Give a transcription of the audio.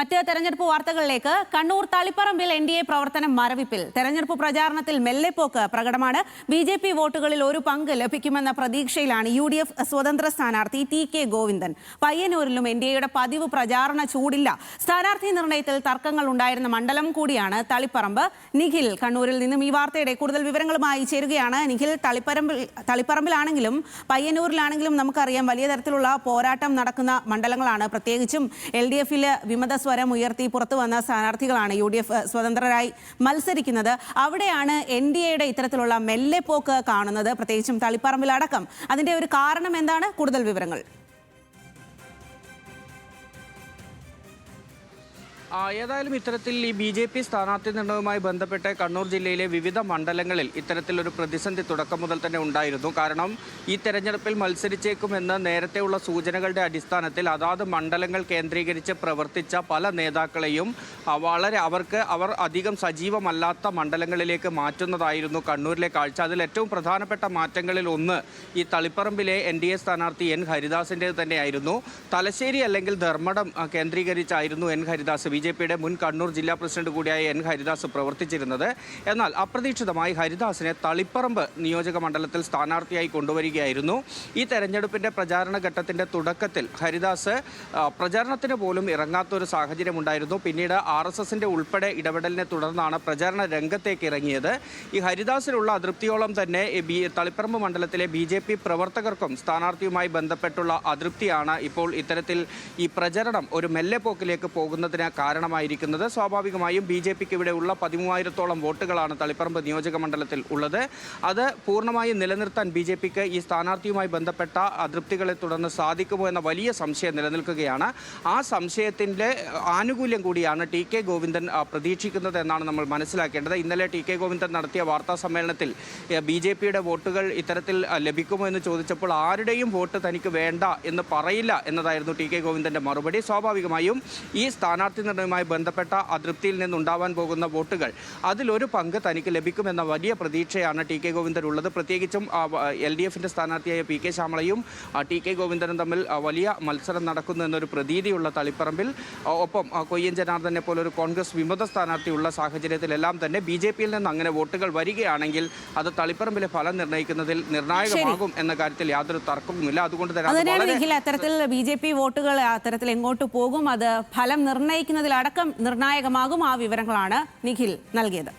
മറ്റ് തെരഞ്ഞെടുപ്പ് വാർത്തകളിലേക്ക്. കണ്ണൂർ തളിപ്പറമ്പിൽ എൻഡിഎ പ്രവർത്തനം മരവിപ്പിൽ. തെരഞ്ഞെടുപ്പ് പ്രചാരണത്തിൽ മെല്ലെപ്പോക്ക് പ്രകടമാണ്. ബിജെപി വോട്ടുകളിൽ ഒരു പങ്ക് ലഭിക്കുമെന്ന പ്രതീക്ഷയിലാണ് യുഡിഎഫ് സ്വതന്ത്ര സ്ഥാനാർത്ഥി ടി.കെ. ഗോവിന്ദൻ. പയ്യന്നൂരിലും എൻഡിഎയുടെ പതിവ് പ്രചാരണ ചൂടില്ല. സ്ഥാനാർത്ഥി നിർണയത്തിൽ തർക്കങ്ങൾ ഉണ്ടായിരുന്ന മണ്ഡലം കൂടിയാണ് തളിപ്പറമ്പ്. നിഖിൽ കണ്ണൂരിൽ നിന്നും ഈ വാർത്തയുടെ കൂടുതൽ വിവരങ്ങളുമായി ചേരുകയാണ്. നിഖിൽ, തളിപ്പറമ്പിലാണെങ്കിലും പയ്യന്നൂരിലാണെങ്കിലും നമുക്കറിയാം വലിയ തരത്തിലുള്ള പോരാട്ടം നടക്കുന്ന മണ്ഡലങ്ങളാണ്. പ്രത്യേകിച്ചും LDF-ൽ വിമത സ്വരം ഉയർത്തി പുറത്തു വന്ന സ്ഥാനാർത്ഥികളാണ് UDF സ്വതന്ത്രരായി മത്സരിക്കുന്നത്. അവിടെയാണ് NDAയുടെ ഇത്തരത്തിലുള്ള മെല്ലെപ്പോക്ക് കാണുന്നത്, പ്രത്യേകിച്ചും തളിപ്പറമ്പിലടക്കം. അതിന്റെ ഒരു കാരണം എന്താണ്? കൂടുതൽ വിവരങ്ങൾ. ഏതായാലും ഇത്തരത്തിൽ ഈ BJP സ്ഥാനാർത്ഥി നിർണയവുമായി ബന്ധപ്പെട്ട് കണ്ണൂർ ജില്ലയിലെ വിവിധ മണ്ഡലങ്ങളിൽ ഇത്തരത്തിലൊരു പ്രതിസന്ധി തുടക്കം മുതൽ തന്നെ ഉണ്ടായിരുന്നു. കാരണം ഈ തെരഞ്ഞെടുപ്പിൽ മത്സരിച്ചേക്കുമെന്ന് നേരത്തെയുള്ള സൂചനകളുടെ അടിസ്ഥാനത്തിൽ അതാത് മണ്ഡലങ്ങൾ കേന്ദ്രീകരിച്ച് പ്രവർത്തിച്ച പല നേതാക്കളെയും അവർ അധികം സജീവമല്ലാത്ത മണ്ഡലങ്ങളിലേക്ക് മാറ്റുന്നതായിരുന്നു കണ്ണൂരിലെ കാഴ്ച. അതിൽ ഏറ്റവും പ്രധാനപ്പെട്ട മാറ്റങ്ങളിൽ ഒന്ന് ഈ തളിപ്പറമ്പിലെ NDA സ്ഥാനാർത്ഥി N. ഹരിദാസിൻ്റെ തന്നെയായിരുന്നു. തലശ്ശേരി അല്ലെങ്കിൽ ധർമ്മടം കേന്ദ്രീകരിച്ചായിരുന്നു N. ഹരിദാസ്, BJPയുടെ മുൻ കണ്ണൂർ ജില്ലാ പ്രസിഡന്റ് കൂടിയായ N. ഹരിദാസ് പ്രവർത്തിച്ചിരുന്നത്. എന്നാൽ അപ്രതീക്ഷിതമായി ഹരിദാസിനെ തളിപ്പറമ്പ് നിയോജക മണ്ഡലത്തിൽ സ്ഥാനാർത്ഥിയായി കൊണ്ടുവരികയായിരുന്നു. ഈ തെരഞ്ഞെടുപ്പിന്റെ പ്രചാരണ ഘട്ടത്തിന്റെ തുടക്കത്തിൽ ഹരിദാസ് പ്രചാരണത്തിന് പോലും ഇറങ്ങാത്തൊരു സാഹചര്യം ഉണ്ടായിരുന്നു. പിന്നീട് RSSന്റെ ഉൾപ്പെടെ ഇടപെടലിനെ തുടർന്നാണ് പ്രചാരണ രംഗത്തേക്ക് ഇറങ്ങിയത്. ഈ ഹരിദാസിലുള്ള അതൃപ്തിയോളം തന്നെ തളിപ്പറമ്പ് മണ്ഡലത്തിലെ BJP പ്രവർത്തകർക്കും സ്ഥാനാർത്ഥിയുമായി ബന്ധപ്പെട്ടുള്ള അതൃപ്തിയാണ് ഇപ്പോൾ ഇത്തരത്തിൽ ഈ പ്രചരണം ഒരു മെല്ലെപ്പോക്കിലേക്ക് പോകുന്നതിന് കാരണമായിരിക്കുന്നത്. സ്വാഭാവികമായും BJPക്ക് ഇവിടെയുള്ള 13,000-ഓളം വോട്ടുകളാണ് തളിപ്പറമ്പ് നിയോജക മണ്ഡലത്തിൽ ഉള്ളത്. അത് പൂർണ്ണമായും നിലനിർത്താൻ BJPക്ക് ഈ സ്ഥാനാർത്ഥിയുമായി ബന്ധപ്പെട്ട അതൃപ്തികളെ തുടർന്ന് സാധിക്കുമോ എന്ന വലിയ സംശയം നിലനിൽക്കുകയാണ്. ആ സംശയത്തിൻ്റെ ആനുകൂല്യം കൂടിയാണ് ടി.കെ. ഗോവിന്ദൻ പ്രതീക്ഷിക്കുന്നത് എന്നാണ് നമ്മൾ മനസ്സിലാക്കേണ്ടത്. ഇന്നലെ ടി.കെ. ഗോവിന്ദൻ നടത്തിയ വാർത്താ സമ്മേളനത്തിൽ BJPയുടെ വോട്ടുകൾ ഇത്തരത്തിൽ ലഭിക്കുമോ എന്ന് ചോദിച്ചപ്പോൾ ആരുടെയും വോട്ട് തനിക്ക് വേണ്ട എന്ന് പറയില്ല എന്നതായിരുന്നു ടി.കെ. ഗോവിന്ദൻ്റെ മറുപടി. സ്വാഭാവികമായും ഈ സ്ഥാനാർത്ഥി നിർണയവുമായി ബന്ധപ്പെട്ട അതൃപ്തിയിൽ നിന്നുണ്ടാവാൻ പോകുന്ന വോട്ടുകൾ അതിലൊരു പങ്ക് തനിക്ക് ലഭിക്കുമെന്ന വലിയ പ്രതീക്ഷയാണ് ടി.കെ. ഗോവിന്ദൻ ഉള്ളത്. പ്രത്യേകിച്ചും LDFന്റെ സ്ഥാനാർത്ഥിയായ P.K. ശ്യാമളയും ടി.കെ. ഗോവിന്ദനും തമ്മിൽ വലിയ മത്സരം നടക്കുന്നു എന്നൊരു പ്രതീതിയുള്ള തളിപ്പറമ്പിൽ, ഒപ്പം കൊയ്യൻ ജനാർദ്ദനെ പോലൊരു കോൺഗ്രസ് വിമത സ്ഥാനാർത്ഥിയുള്ള സാഹചര്യത്തിലെല്ലാം തന്നെ BJPയിൽ നിന്ന് അങ്ങനെ വോട്ടുകൾ വരികയാണെങ്കിൽ അത് തളിപ്പറമ്പിലെ ഫലം നിർണ്ണയിക്കുന്നതിൽ നിർണായകമാകും എന്ന കാര്യത്തിൽ യാതൊരു തർക്കവുമില്ല. അതുകൊണ്ട് തന്നെ അത്തരത്തിൽ BJP വോട്ടുകൾ അത്തരത്തിൽ എങ്ങോട്ട് പോകും, അത് ഫലം നിർണ്ണയിക്കുന്നതിലടക്കം നിർണായകമാകും. ആ വിവരങ്ങളാണ് നിഖിൽ നൽകിയത്.